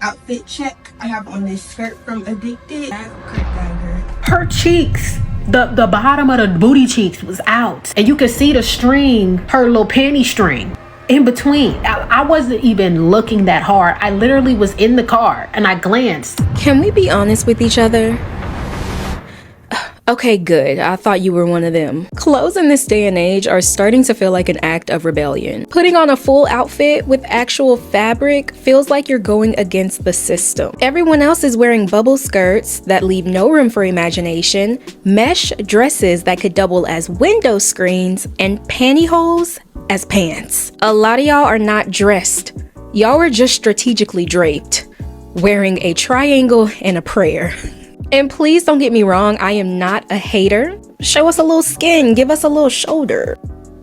outfit check. I have on this skirt from Addicted. I have a cut dagger. Her cheeks, the bottom of the booty cheeks was out, and you could see the string, her little panty string in between. I wasn't even looking that hard. I literally was in the car and I glanced. Can we be honest with each other? Okay, good. I thought you were one of them. Clothes in this day and age are starting to feel like an act of rebellion. Putting on a full outfit with actual fabric feels like you're going against the system. Everyone else is wearing bubble skirts that leave no room for imagination, mesh dresses that could double as window screens, and pantyhose as pants. A lot of y'all are not dressed. Y'all are just strategically draped, wearing a triangle and a prayer. And please don't get me wrong, I am not a hater. Show us a little skin, give us a little shoulder.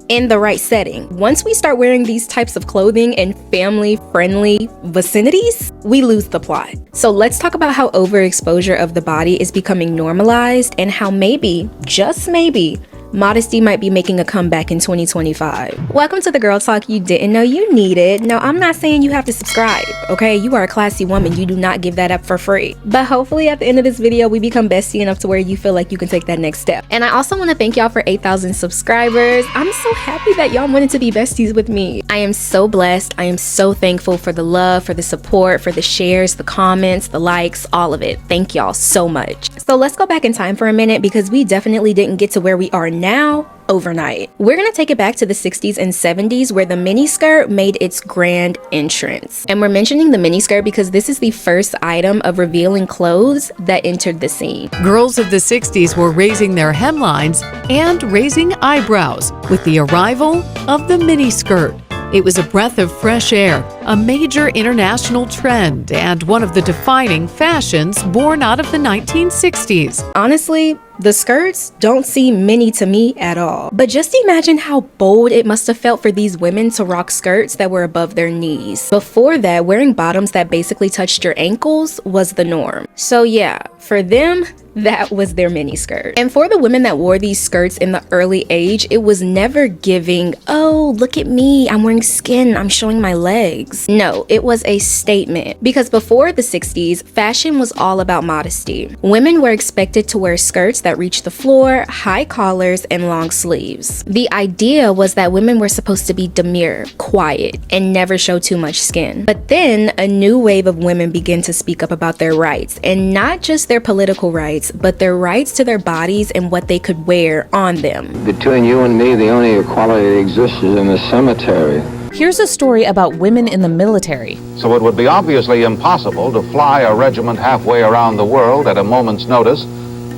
In the right setting. Once we start wearing these types of clothing in family-friendly vicinities, we lose the plot. So let's talk about how overexposure of the body is becoming normalized and how maybe, just maybe, modesty might be making a comeback in 2025. Welcome to the Girl Talk you didn't know you needed. Now, I'm not saying you have to subscribe, okay? You are a classy woman. You do not give that up for free. But hopefully at the end of this video, we become bestie enough to where you feel like you can take that next step. And I also want to thank y'all for 8,000 subscribers. I'm so happy that y'all wanted to be besties with me. I am so blessed. I am so thankful for the love, for the support, for the shares, the comments, the likes, all of it. Thank y'all so much. So let's go back in time for a minute because we definitely didn't get to where we are now overnight. We're gonna take it back to the 60s and 70s where the miniskirt made its grand entrance. And we're mentioning the miniskirt because this is the first item of revealing clothes that entered the scene. Girls of the 60s were raising their hemlines and raising eyebrows with the arrival of the miniskirt. It was a breath of fresh air, a major international trend, and one of the defining fashions born out of the 1960s. Honestly, the skirts don't seem mini to me at all. But just imagine how bold it must have felt for these women to rock skirts that were above their knees. Before that, wearing bottoms that basically touched your ankles was the norm. So yeah, for them, that was their miniskirt. And for the women that wore these skirts in the early age, it was never giving, oh, look at me, I'm wearing skin, I'm showing my legs. No, it was a statement. Because before the 60s, fashion was all about modesty. Women were expected to wear skirts that reached the floor, high collars, and long sleeves. The idea was that women were supposed to be demure, quiet, and never show too much skin. But then a new wave of women began to speak up about their rights, and not just their political rights, but their rights to their bodies and what they could wear on them. Between you and me, the only equality that exists is in the cemetery. Here's a story about women in the military. So it would be obviously impossible to fly a regiment halfway around the world at a moment's notice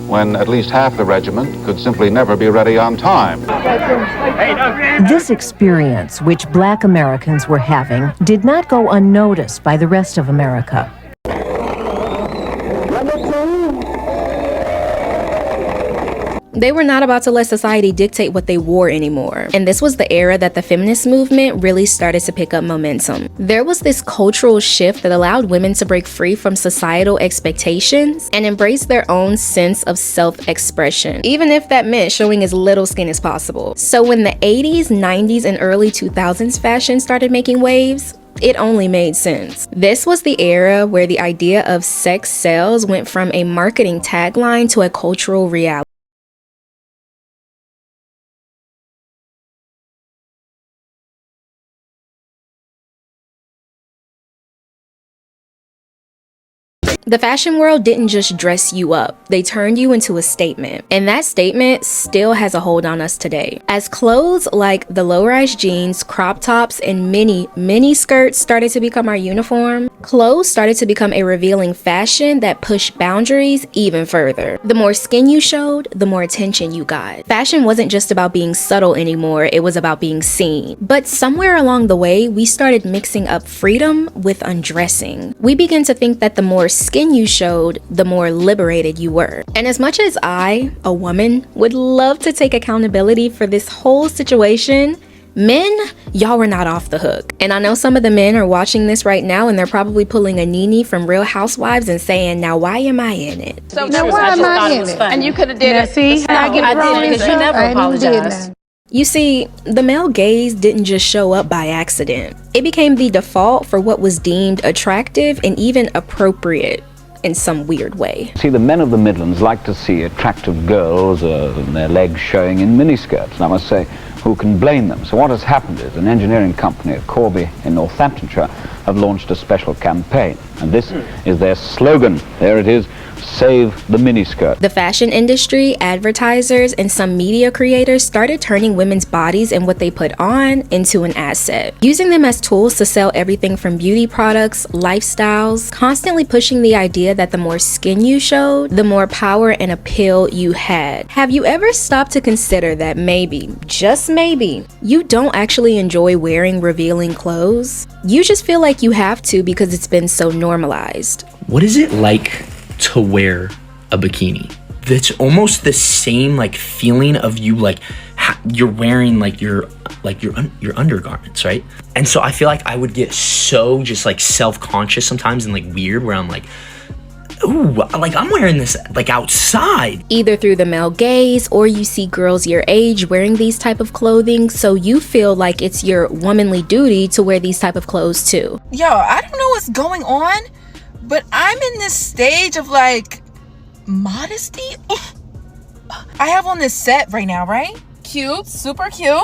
when at least half the regiment could simply never be ready on time. This experience, which Black Americans were having, did not go unnoticed by the rest of America. They were not about to let society dictate what they wore anymore. And this was the era that the feminist movement really started to pick up momentum. There was this cultural shift that allowed women to break free from societal expectations and embrace their own sense of self-expression, even if that meant showing as little skin as possible. So when the 80s, 90s, and early 2000s fashion started making waves, it only made sense. This was the era where the idea of sex sells went from a marketing tagline to a cultural reality. The fashion world didn't just dress you up, they turned you into a statement. And that statement still has a hold on us today. As clothes like the low-rise jeans, crop tops, and mini skirts started to become our uniform, clothes started to become a revealing fashion that pushed boundaries even further. The more skin you showed, the more attention you got. Fashion wasn't just about being subtle anymore, it was about being seen. But somewhere along the way, we started mixing up freedom with undressing. We began to think that the more skin you showed, the more liberated you were. And as much as I, a woman, would love to take accountability for this whole situation, men, y'all were not off the hook. And I know some of the men are watching this right now and they're probably pulling a Nene from Real Housewives and saying, now why am I in it? So now why am I in it? And you could have did it. See, I get wrong because you never apologized. You see, the male gaze didn't just show up by accident. It became the default for what was deemed attractive and even appropriate in some weird way. See, the men of the Midlands like to see attractive girls and their legs showing in miniskirts. And I must say, who can blame them? So what has happened is an engineering company at Corby in Northamptonshire have launched a special campaign. And this is their slogan. There it is. Save the miniskirt. The fashion industry, advertisers, and some media creators started turning women's bodies and what they put on into an asset, using them as tools to sell everything from beauty products, lifestyles, constantly pushing the idea that the more skin you showed, the more power and appeal you had. Have you ever stopped to consider that maybe, just maybe, you don't actually enjoy wearing revealing clothes? You just feel like you have to because it's been so normalized. What is it like to wear a bikini? That's almost the same like feeling of you like you're wearing like your undergarments, right? And so I feel like I would get so just like self-conscious sometimes and like weird where I'm like, ooh, like I'm wearing this like outside. Either through the male gaze or you see girls your age wearing these type of clothing, so you feel like it's your womanly duty to wear these type of clothes too. Yo, I don't know what's going on, but I'm in this stage of like modesty. I have on this set right now, right? Cute, super cute.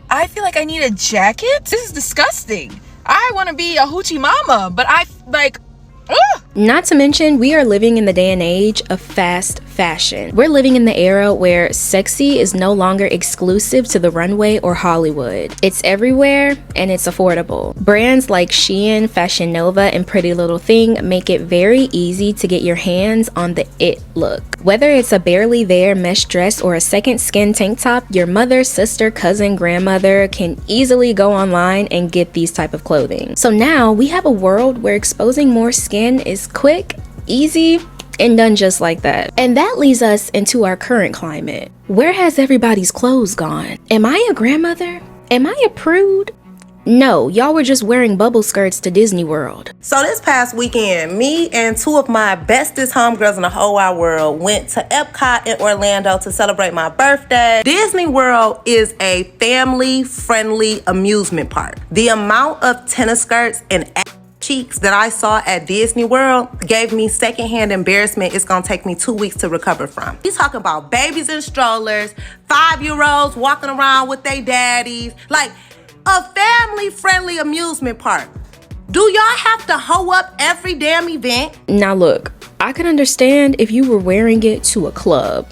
I feel like I need a jacket. This is disgusting. I want to be a hoochie mama, but I like, ugh. Not to mention, we are living in the day and age of fast fashion. We're living in the era where sexy is no longer exclusive to the runway or Hollywood. It's everywhere and it's affordable. Brands like Shein, Fashion Nova, and Pretty Little Thing make it very easy to get your hands on the it look. Whether it's a barely there mesh dress or a second skin tank top, your mother, sister, cousin, grandmother can easily go online and get these type of clothing. So now we have a world where exposing more skin is quick, easy, and done just like that. And that leads us into our current climate. Where has everybody's clothes gone? Am I a grandmother? Am I a prude? No, y'all were just wearing bubble skirts to Disney World. So this past weekend, me and two of my bestest homegirls in the whole wide world went to Epcot in Orlando to celebrate my birthday. Disney World is a family-friendly amusement park. The amount of tennis skirts and cheeks that I saw at Disney World gave me secondhand embarrassment it's gonna take me 2 weeks to recover from. He's talking about babies in strollers, 5-year-olds walking around with their daddies, like a family-friendly amusement park. Do y'all have to hoe up every damn event? Now look, I could understand if you were wearing it to a club.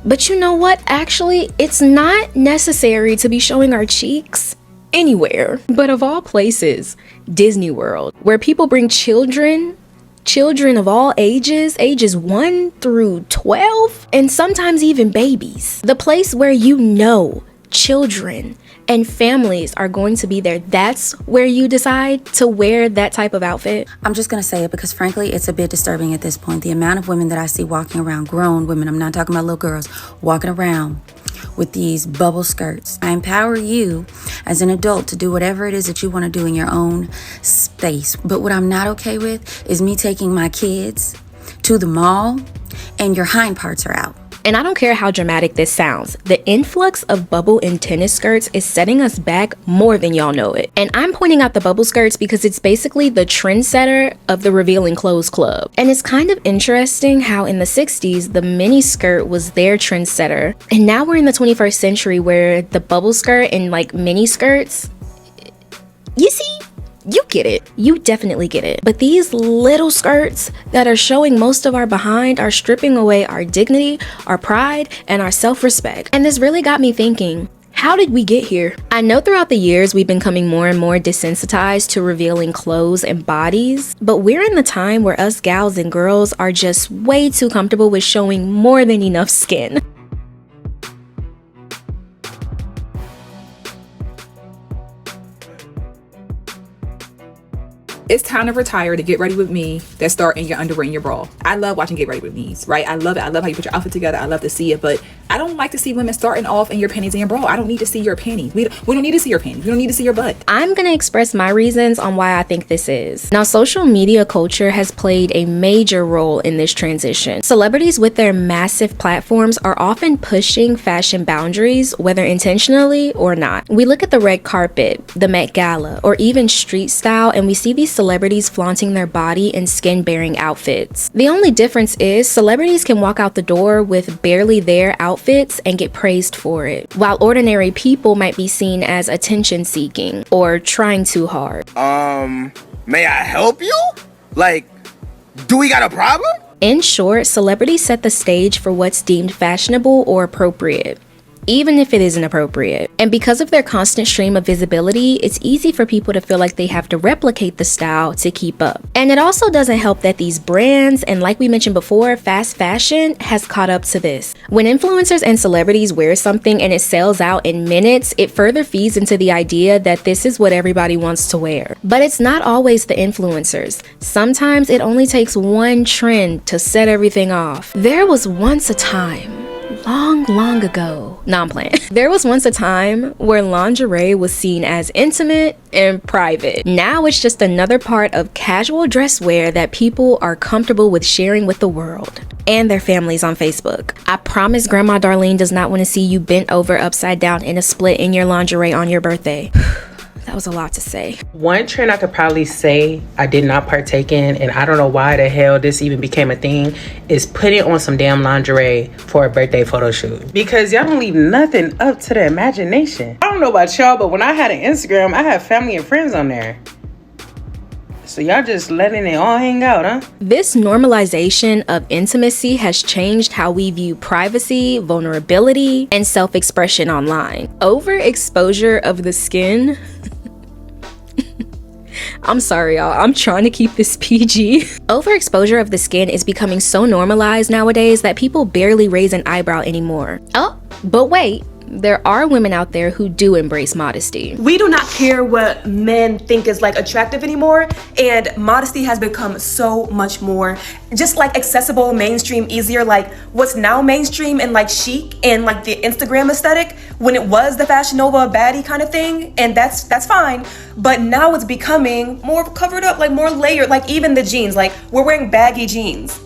But you know what? Actually, it's not necessary to be showing our cheeks anywhere. But of all places, Disney World, where people bring children of all ages 1 through 12, and sometimes even babies. The place where you know children and families are going to be there. That's where you decide to wear that type of outfit. I'm just going to say it because frankly, it's a bit disturbing at this point. The amount of women that I see walking around, grown women, I'm not talking about little girls, walking around with these bubble skirts. I empower you as an adult to do whatever it is that you want to do in your own space. But what I'm not okay with is me taking my kids to the mall and your hind parts are out. And I don't care how dramatic this sounds, the influx of bubble and tennis skirts is setting us back more than y'all know it. And I'm pointing out the bubble skirts because it's basically the trendsetter of the revealing clothes club. And it's kind of interesting how in the 60s, the mini skirt was their trendsetter. And now we're in the 21st century where the bubble skirt and like mini skirts, you see? You get it. You definitely get it. But these little skirts that are showing most of our behind are stripping away our dignity, our pride, and our self-respect. And this really got me thinking, how did we get here? I know throughout the years we've been becoming more and more desensitized to revealing clothes and bodies, but we're in the time where us gals and girls are just way too comfortable with showing more than enough skin. It's time to retire to Get Ready With Me that start in your underwear and your bra. I love watching Get Ready With Me's, right? I love it. I love how you put your outfit together. I love to see it, but I don't like to see women starting off in your panties and your bra. I don't need to see your panties. We don't need to see your panties. We don't need to see your butt. I'm gonna express my reasons on why I think this is. Now, social media culture has played a major role in this transition. Celebrities with their massive platforms are often pushing fashion boundaries, whether intentionally or not. We look at the red carpet, the Met Gala, or even street style, and we see these celebrities flaunting their body in skin-bearing outfits. The only difference is celebrities can walk out the door with barely their outfits and get praised for it, while ordinary people might be seen as attention-seeking or trying too hard. May I help you? Like, do we got a problem? In short, celebrities set the stage for what's deemed fashionable or appropriate, even if it isn't appropriate. And because of their constant stream of visibility, it's easy for people to feel like they have to replicate the style to keep up. And it also doesn't help that these brands, and like we mentioned before, fast fashion has caught up to this. When influencers and celebrities wear something and it sells out in minutes, it further feeds into the idea that this is what everybody wants to wear. But it's not always the influencers. Sometimes it only takes one trend to set everything off. There was once a time, long ago. No, I'm playing. There was once a time where lingerie was seen as intimate and private. Now it's just another part of casual dress wear that people are comfortable with sharing with the world and their families on Facebook. I promise Grandma Darlene does not want to see you bent over upside down in a split in your lingerie on your birthday. That was a lot to say. One trend I could probably say I did not partake in, and I don't know why the hell this even became a thing, is putting on some damn lingerie for a birthday photo shoot. Because y'all don't leave nothing up to the imagination. I don't know about y'all, but when I had an Instagram, I had family and friends on there. So y'all just letting it all hang out, huh? This normalization of intimacy has changed how we view privacy, vulnerability, and self-expression online. Overexposure of the skin. I'm sorry, y'all. I'm trying to keep this PG. Overexposure of the skin is becoming so normalized nowadays that people barely raise an eyebrow anymore. Oh, but wait. There are women out there who do embrace modesty. We do not care what men think is like attractive anymore, and modesty has become so much more just like accessible, mainstream, easier. Like what's now mainstream and like chic and like the Instagram aesthetic when it was the Fashion Nova baddie kind of thing, and that's fine. But now it's becoming more covered up, like more layered, like even the jeans, like we're wearing baggy jeans.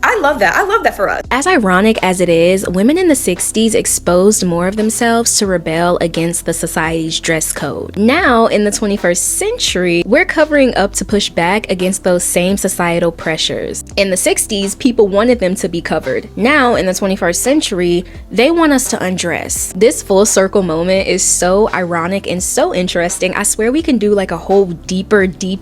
I love that. I love that for us. As ironic as it is, women in the 60s exposed more of themselves to rebel against the society's dress code. Now, in the 21st century, we're covering up to push back against those same societal pressures. In the 60s, people wanted them to be covered. Now, in the 21st century, they want us to undress. This full circle moment is so ironic and so interesting. I swear we can do like a whole deep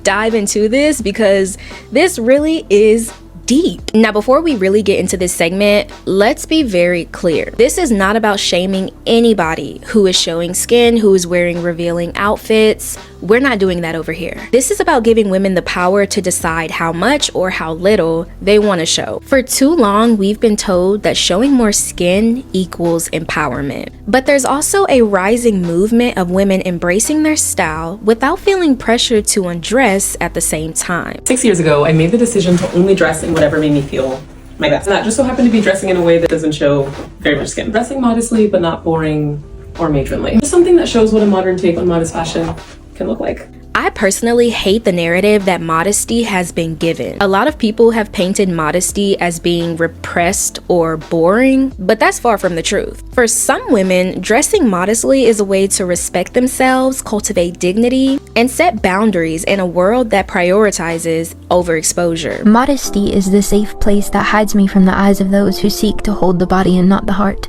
dive into this because this really is deep. Now, before we really get into this segment, let's be very clear. This is not about shaming anybody who is showing skin, who is wearing revealing outfits. We're not doing that over here. This is about giving women the power to decide how much or how little they want to show. For too long, we've been told that showing more skin equals empowerment. But there's also a rising movement of women embracing their style without feeling pressured to undress at the same time. 6 years ago, I made the decision to only dress in whatever made me feel my best. And that just so happened to be dressing in a way that doesn't show very much skin. Dressing modestly, but not boring or matronly. Just something that shows what a modern take on modest fashion can look like. I personally hate the narrative that modesty has been given. A lot of people have painted modesty as being repressed or boring, but that's far from the truth. For some women, dressing modestly is a way to respect themselves, cultivate dignity, and set boundaries in a world that prioritizes overexposure. Modesty is the safe place that hides me from the eyes of those who seek to hold the body and not the heart.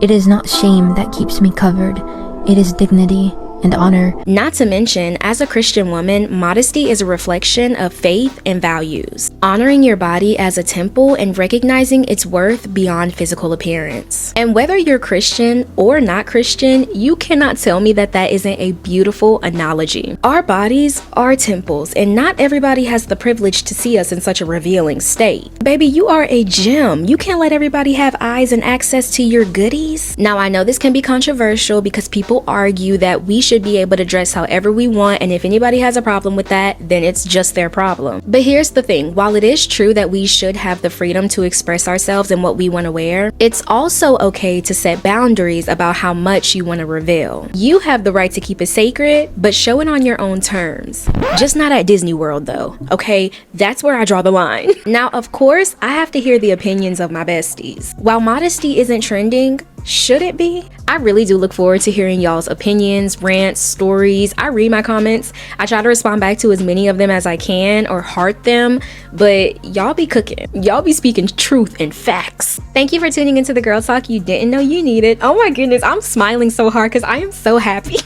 It is not shame that keeps me covered. It is dignity and honor. Not to mention, as a Christian woman, modesty is a reflection of faith and values, honoring your body as a temple and recognizing its worth beyond physical appearance. And whether you're Christian or not Christian, you cannot tell me that that isn't a beautiful analogy. Our bodies are temples, and not everybody has the privilege to see us in such a revealing state. Baby, you are a gem. You can't let everybody have eyes and access to your goodies. Now, I know this can be controversial because people argue that we should be able to dress however we want, and if anybody has a problem with that, then it's just their problem. But here's the thing, while it is true that we should have the freedom to express ourselves and what we want to wear, it's also okay to set boundaries about how much you want to reveal. You have the right to keep it sacred, but show it on your own terms. Just not at Disney World though, okay? That's where I draw the line. Now, of course, I have to hear the opinions of my besties. While modesty isn't trending, should it be? I really do look forward to hearing y'all's opinions, rants, stories. I read my comments. I try to respond back to as many of them as I can or heart them, but y'all be cooking. Y'all be speaking truth and facts. Thank you for tuning into the Girl Talk you didn't know you needed. Oh my goodness, I'm smiling so hard because I am so happy.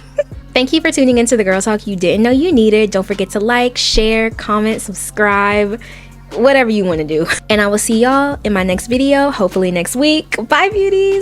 Thank you for tuning into the Girl Talk you didn't know you needed. Don't forget to like, share, comment, subscribe, whatever you want to do. And I will see y'all in my next video, hopefully next week. Bye, beauties.